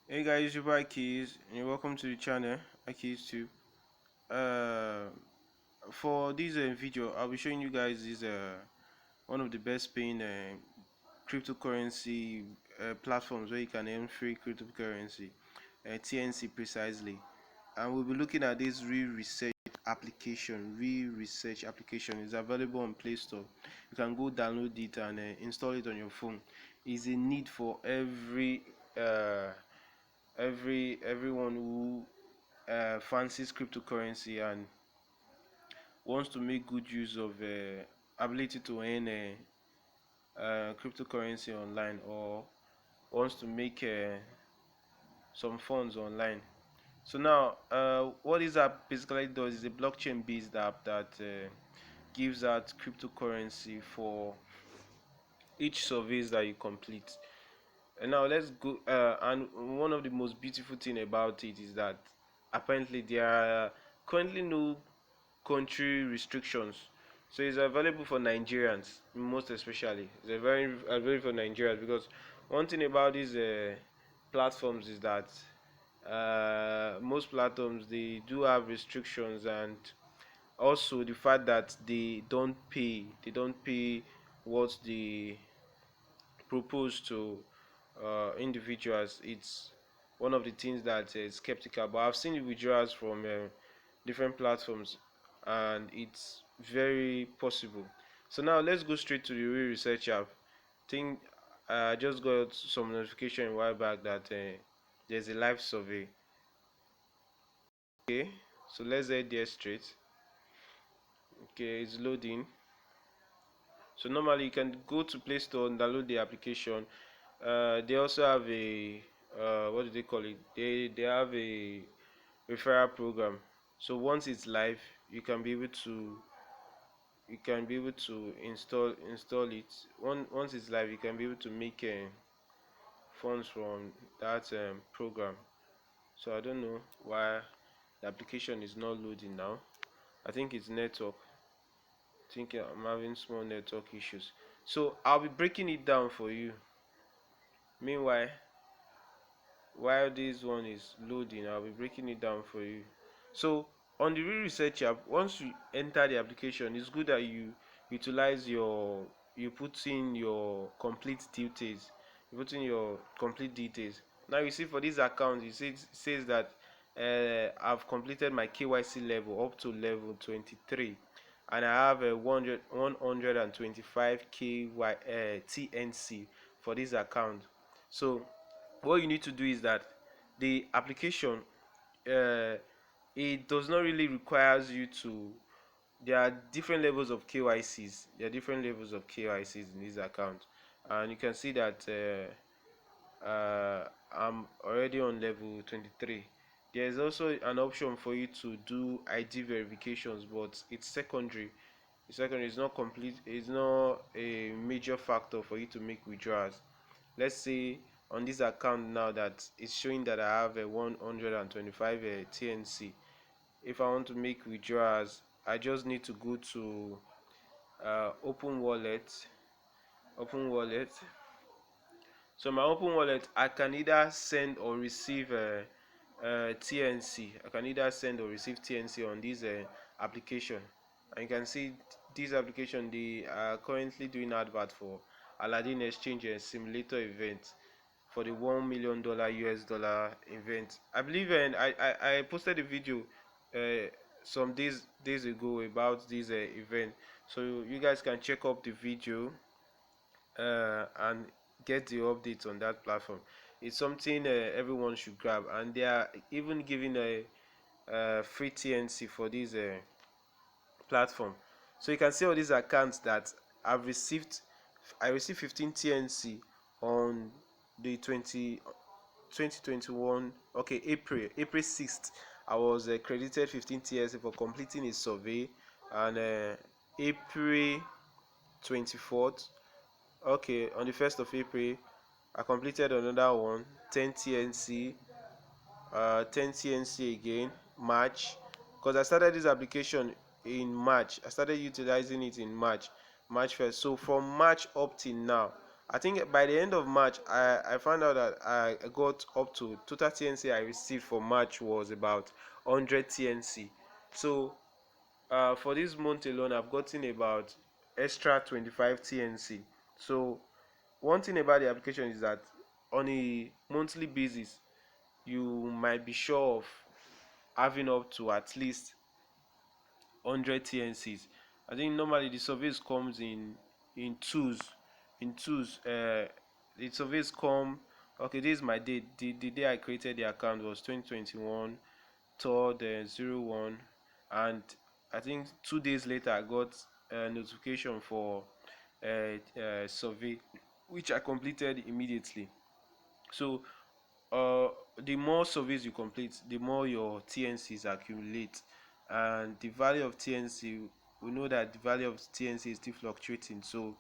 Hey guys, your boy Keys, and welcome to the channel, Keys Tube. Uh, for this video, I'll be showing you guys this one of the best paying cryptocurrency platforms where you can earn free cryptocurrency, TNC precisely. And we'll be looking at this research application. Research application is available on Play Store. You can go download it and install it on your phone. It's a need for uh, everyone who fancies cryptocurrency and wants to make good use of ability to earn cryptocurrency online, or wants to make some funds online. So now, what this app basically does is a blockchain-based app that gives out cryptocurrency for each surveys that you complete. And now let's go. And one of the most beautiful thing about it is that apparently there are currently no country restrictions. So it's available for Nigerians, most especially. It's a very available for Nigerians because one thing about these platforms is that most platforms they do have restrictions, and also the fact that they don't pay what they propose to individuals. It's one of the things that is skeptical, but I've seen withdrawals from different platforms, and it's very possible. So now let's go straight to the real research app. Think I just got some notification a while back that there's a live survey. Okay, so let's head there straight. Okay, it's loading. So normally you can go to Play Store and download the application. They also have a what do they call it? They have a referral program. So once it's live, you can be able to install it. Once it's live, you can be able to make funds from that program. So I don't know why the application is not loading now. I think it's network. I think I'm having small network issues. So I'll be breaking it down for you. Meanwhile, while this one is loading, I'll be breaking it down for you. So on the real research app, once you enter the application, it's good that you put in your complete details. You put in your complete details. Now you see for this account, it says that I've completed my KYC level up to level 23, and I have a 125 TNC for this account. So what you need to do is that the application, uh, it does not really requires you to. There are different levels of KYCs. There are different levels of KYCs in this account, and you can see that I'm already on level 23. There is also an option for you to do ID verifications, but it's secondary. It's not complete. It's not a major factor for you to make withdrawals. Let's say on this account now that it's showing that I have a 125 TNC. If I want to make withdrawals, I just need to go to open wallet. So my open wallet, I can either send or receive TNC. I can either send or receive TNC on this application. And you can see this application, they are currently doing advert for Aladdin Exchange Simulator event for the $1 million US event. I believe, and I posted a video some days ago about this event, so you guys can check up the video and get the updates on that platform. It's something everyone should grab, and they are even giving a free TNC for this platform. So you can see all these accounts that I've received. I received 15 TNC on the 2021, okay, April 6th. I was credited 15 TNC for completing a survey, and April 24th, okay, on the 1st of April, I completed another one, 10 TNC, 10 TNC again, March, because I started this application in March. I started utilizing it in March 1st. So from March up till now, I think by the end of March, I found out that I got up to total TNC I received for March was about 100 TNC. So for this month alone, I've gotten about extra 25 TNC. So one thing about the application is that on a monthly basis, you might be sure of having up to at least 100 TNCs. I think normally the surveys comes in twos. In twos, the surveys come. Okay, this is my date. The day I created the account was 2021, 3rd 01, and I think 2 days later I got a notification for a survey, which I completed immediately. So uh, the more surveys you complete, the more your TNCs accumulate, and the value of TNC, we know that the value of TNC is still fluctuating. So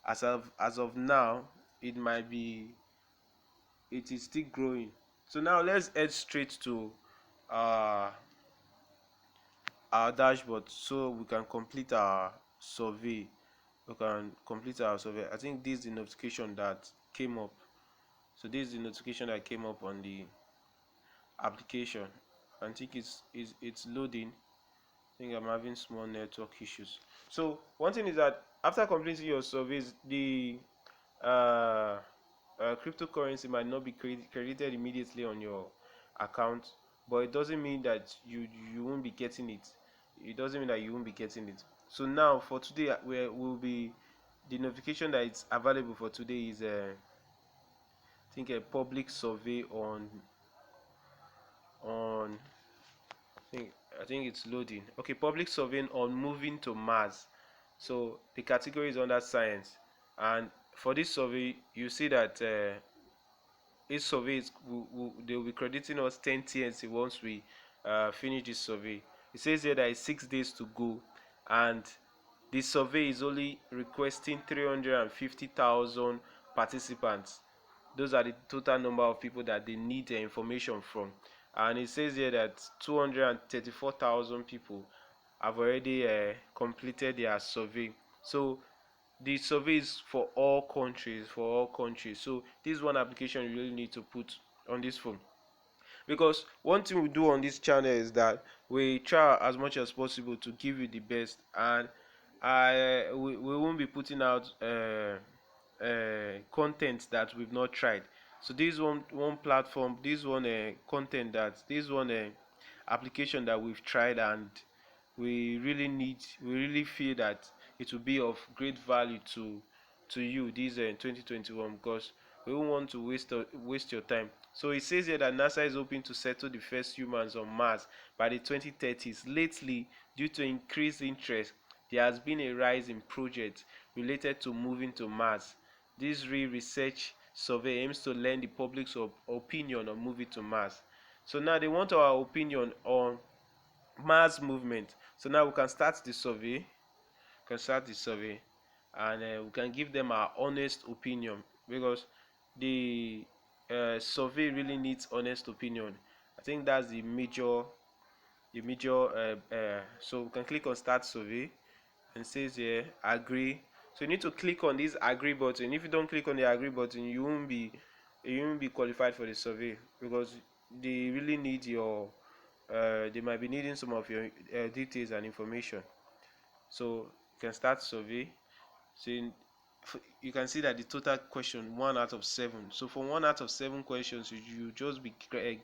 as of now, it might be it is still growing. So now let's head straight to uh, our dashboard so we can complete our survey. I think this is the notification that came up. So this is the notification that came up on the application. I think it's loading. I think I'm having small network issues. So one thing is that after completing your surveys, the uh, cryptocurrency might not be credited immediately on your account, but it doesn't mean that you won't be getting it. It doesn't mean that you won't be getting it. So now for today, we'll be the notification that it's available for today is I think a public survey on I think it's loading. Okay, public survey on moving to Mars. So the category is under science, and for this survey, you see that each survey they will be crediting us 10 TNC once we finish this survey. It says here that it's 6 days to go, and the survey is only requesting 350,000 participants. Those are the total number of people that they need the information from, and it says here that 234,000 people have already completed their survey. So the survey is for all countries. So this is one application you really need to put on this phone, because one thing we do on this channel is that we try as much as possible to give you the best, and we won't be putting out content that we've not tried. So this one platform, this one content that this one application that we've tried, and we really feel that it will be of great value to you this 2021, because we don't want to waste your time. So it says here that NASA is hoping to settle the first humans on Mars by the 2030s. Lately, due to increased interest, there has been a rise in projects related to moving to Mars. This research survey aims to learn the public's opinion on moving to Mars. So now they want our opinion on Mars movement. So now we can start the survey. And we can give them our honest opinion, because the survey really needs honest opinion. I think that's the major. So we can click on start survey, and it says here agree. So you need to click on this agree button. If you don't click on the agree button, you won't be qualified for the survey, because they really need your they might be needing some of your details and information. So you can start survey. So you can see that the total question 1 out of 7. So for 1 out of 7 questions, you just be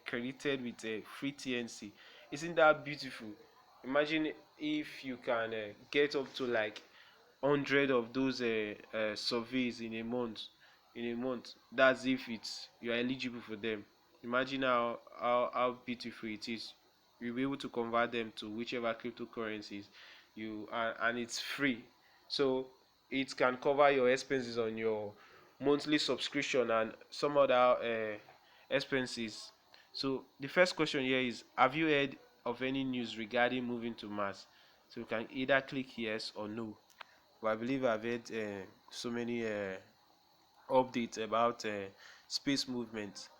credited with a free TNC. Isn't that beautiful? Imagine if you can get up to like 100 of those surveys in a month. That's if it's you're eligible for them. Imagine how beautiful it is. You'll be able to convert them to whichever cryptocurrencies and it's free. So it can cover your expenses on your monthly subscription and some other expenses. So the first question here is, have you heard of any news regarding moving to Mars? So you can either click yes or no. But I believe I've heard so many updates about space movement.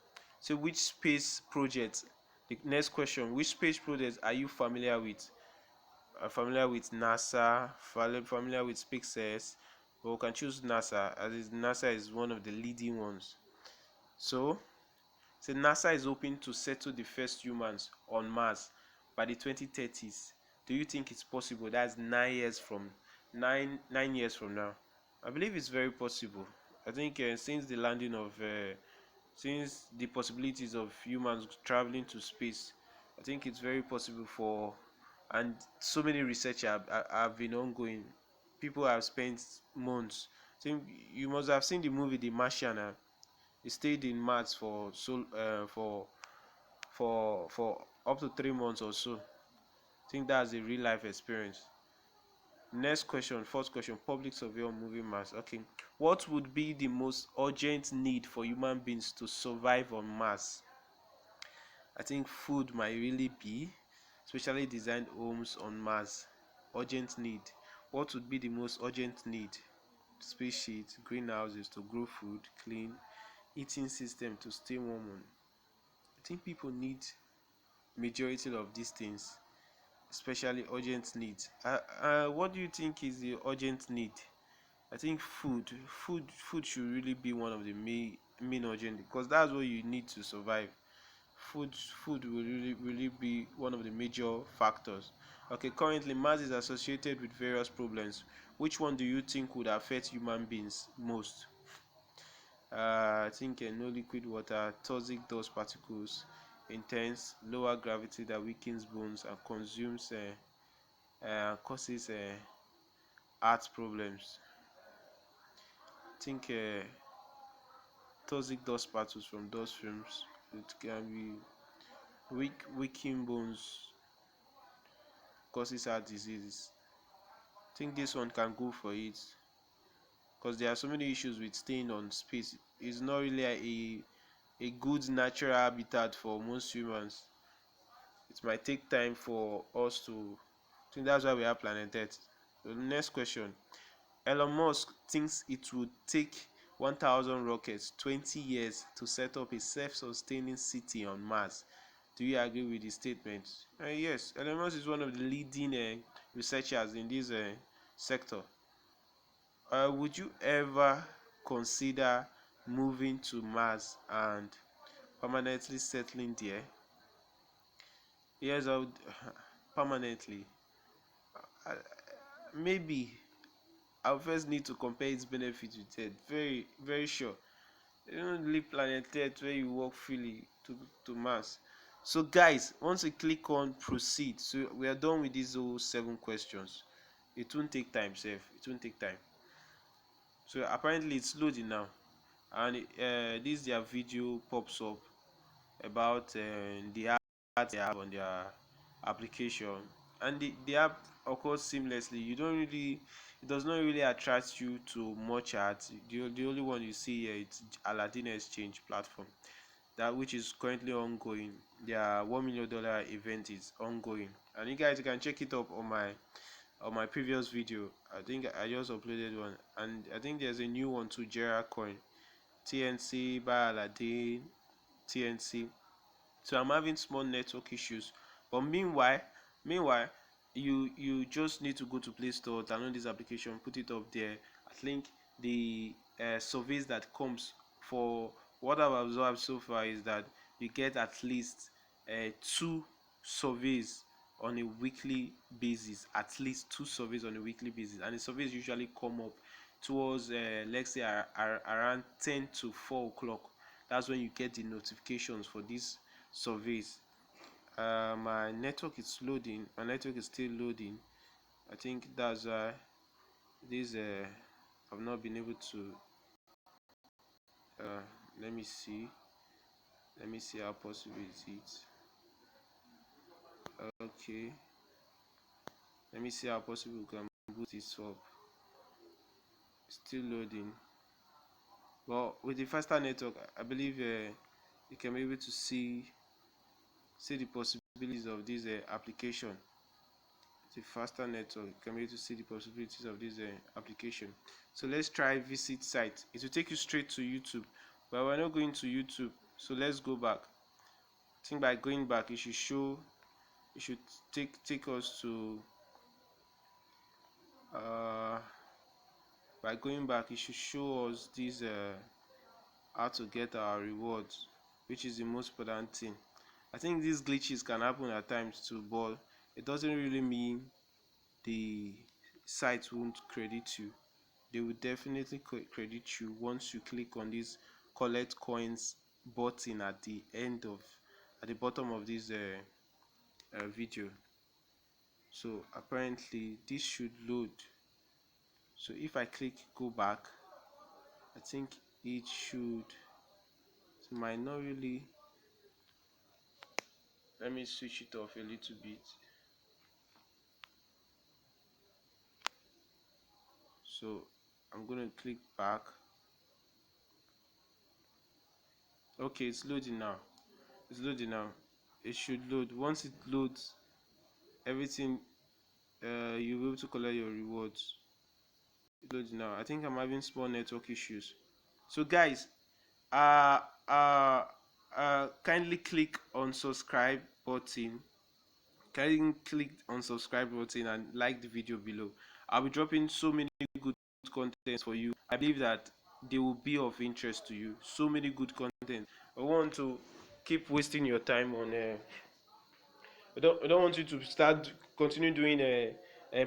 So which space project? The next question, which space projects are you familiar with? Familiar with NASA, familiar with SpaceX, but we can choose NASA, as NASA is one of the leading ones. So NASA is hoping to settle the first humans on Mars by the 2030s. Do you think it's possible? That's 9 years from 9 years from now. I believe it's very possible. I think since the landing of since the possibilities of humans traveling to space, I think it's very possible for, and so many research have been ongoing. People have spent months. I think you must have seen the movie The Martian. He stayed in Mars for for up to 3 months or so. I think that's a real life experience. Next question, fourth question, public survey on moving Mars. Okay, what would be the most urgent need for human beings to survive on Mars? I think food might really be, specially designed homes on Mars. Urgent need. What would be the most urgent need? Space sheets, greenhouses to grow food, clean eating system to stay warm on. I think people need majority of these things, especially urgent needs. What do you think is the urgent need? I think food should really be one of the main urgent, because that's what you need to survive. Food will really be one of the major factors. Okay, currently Mars is associated with various problems. Which one do you think would affect human beings most? I think no liquid water, toxic dust particles, intense lower gravity that weakens bones and consumes causes heart problems. I think toxic dust particles from dust films, it can be weakening bones, causes heart diseases. I think this one can go for it, because there are so many issues with staying on space. It's not really a good natural habitat for most humans. It might take time for us to, I think that's why we have planet Earth. So the next question, Elon Musk thinks it would take 1,000 rockets 20 years to set up a self-sustaining city on Mars. Do you agree with the statement? Yes, Elon Musk is one of the leading researchers in this sector. Would you ever consider moving to Mars and permanently settling there? Yes, I would. Permanently. Uh, Maybe I'll first need to compare its benefits with it. Very sure. You don't leave planet Earth where you walk freely to Mars. So guys, once you click on proceed, so we are done with these whole 7 questions. It won't take time, safe. It won't take time. So apparently it's loading now, and this their video pops up about the app they have on their application, and the app occurs seamlessly. You don't really, it does not really attract you to much ads. The only one you see here is Aladdin Exchange platform, that which is currently ongoing. Their $1 million event is ongoing, and you guys can check it up on my previous video. I think I just uploaded one, and I think there's a new one to Jera coin, TNC by Aladdin, TNC. So I'm having small network issues, but meanwhile you just need to go to Play Store, download this application, put it up there. I think the surveys that comes, for what I've observed so far, is that you get at least 2 surveys on a weekly basis, at least 2 surveys on a weekly basis, and the surveys usually come up towards let's say around 10 to 4 o'clock. That's when you get the notifications for these surveys. My network is loading. My network is still loading. I think that's why this I've not been able to. Uh, let me see. Let me see how possible is it. Okay. Let me see how possible we can boot this up. Still loading. But with the faster network, I believe you can be able to see the possibilities of this application. The faster network, you can be able to see the possibilities of this application. So let's try visit site. It will take you straight to YouTube, but we're not going to YouTube, so let's go back. I think by going back, it should take us to By going back, it should show us this how to get our rewards, which is the most important thing. I think these glitches can happen at times too, but it doesn't really mean the site won't credit you. They will definitely credit you once you click on this collect coins button at the bottom of this video. So apparently this should load. So if I click go back, I think it should, it might not really. Let me switch it off a little bit. So I'm going to click back. Okay, it's loading now. It's loading now. It should load. Once it loads, everything, you'll be able to collect your rewards. It's loading now. I think I'm having small network issues. So guys, uh uh kindly click on subscribe button. Kindly click on subscribe button and like the video below. I'll be dropping so many good content for you. I believe that they will be of interest to you. So many good content. I want to keep wasting your time on I don't want you to start continue doing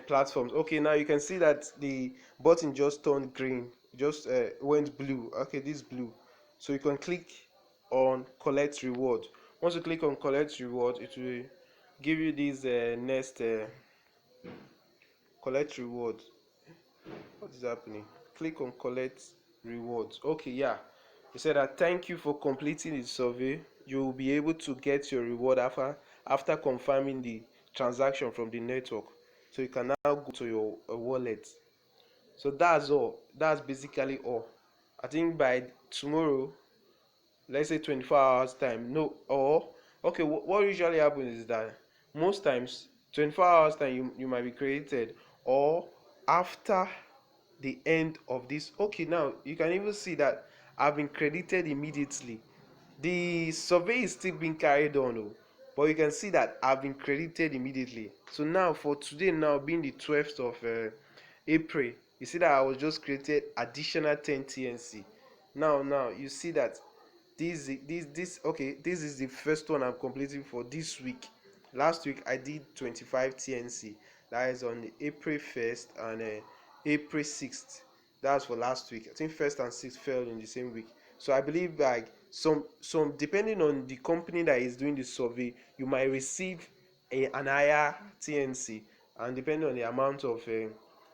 platforms. Okay, now you can see that the button just turned green, just went blue. Okay, this blue. So you can click on collect reward. Once you click on collect reward, it will give you this next collect reward. What is happening? Click on collect rewards. Okay, yeah. It said that thank you for completing the survey. You will be able to get your reward after confirming the transaction from the network. So you can now go to your wallet. So that's all. That's basically all. I think by tomorrow, let's say 24 hours time, no, or okay, what usually happens is that most times 24 hours time you might be created, or after the end of this. Okay, now you can even see that I've been credited immediately. The survey is still being carried on, oh, but you can see that I've been credited immediately. So now for today, now being the 12th of April, you see that I was just created additional 10 TNC. Now you see that this okay, this is the first one I'm completing for this week. Last week I did 25 TNC. That is on April 1st and April 6th. That's for last week. I think 1st and 6th fell in the same week. So I believe like some depending on the company that is doing the survey, you might receive an higher TNC, and depending on the amount of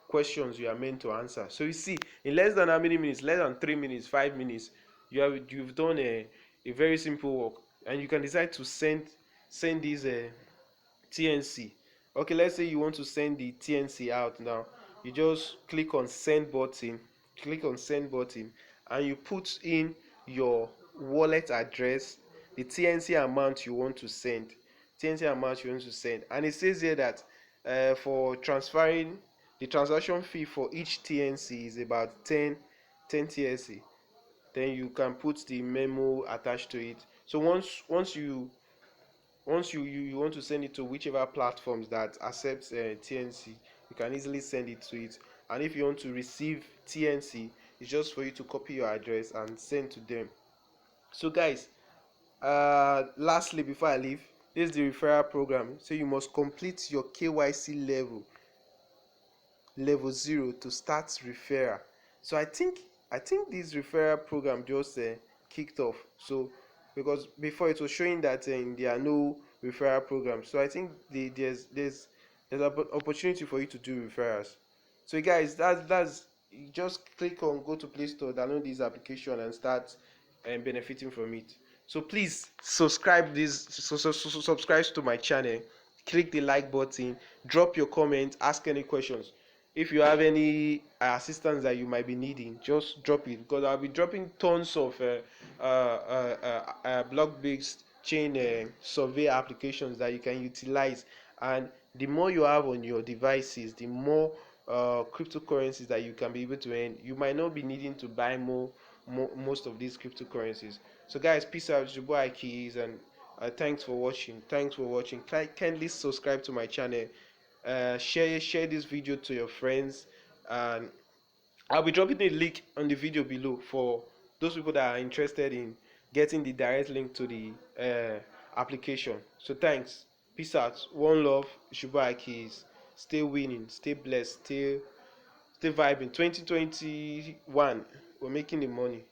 questions you are meant to answer. So you see, in less than how many minutes? Less than 3 minutes, 5 minutes, you've done a very simple work, and you can decide to send these TNC. Okay, let's say you want to send the TNC out now. You just click on send button, and you put in your wallet address, the TNC amount you want to send, and it says here that for transferring, the transaction fee for each TNC is about 10 TNC. Then you can put the memo attached to it. So once you want to send it to whichever platforms that accepts TNC, you can easily send it to it. And if you want to receive TNC, it's just for you to copy your address and send to them. So guys, lastly before I leave, this is the referral program. So you must complete your KYC level 0 to start referral. So I think this referral program just kicked off. So because before it was showing that there are no referral programs, so I think there's an opportunity for you to do referrals. So guys, that's you just click on go to Play Store, download this application and start benefiting from it. So please subscribe to my channel, click the like button, drop your comment, ask any questions. If you have any assistance that you might be needing, just drop it, because I'll be dropping tons of block-based chain survey applications that you can utilize. And the more you have on your devices, the more cryptocurrencies that you can be able to earn. You might not be needing to buy most of these cryptocurrencies. So guys, peace out. It's your boy Keys, and thanks for watching. Kindly subscribe to my channel. Share this video to your friends, and I'll be dropping a link on the video below for those people that are interested in getting the direct link to the application. So thanks. Peace out. One love. Shubai Keys. Stay winning. Stay blessed. Stay vibing. 2021. We're making the money.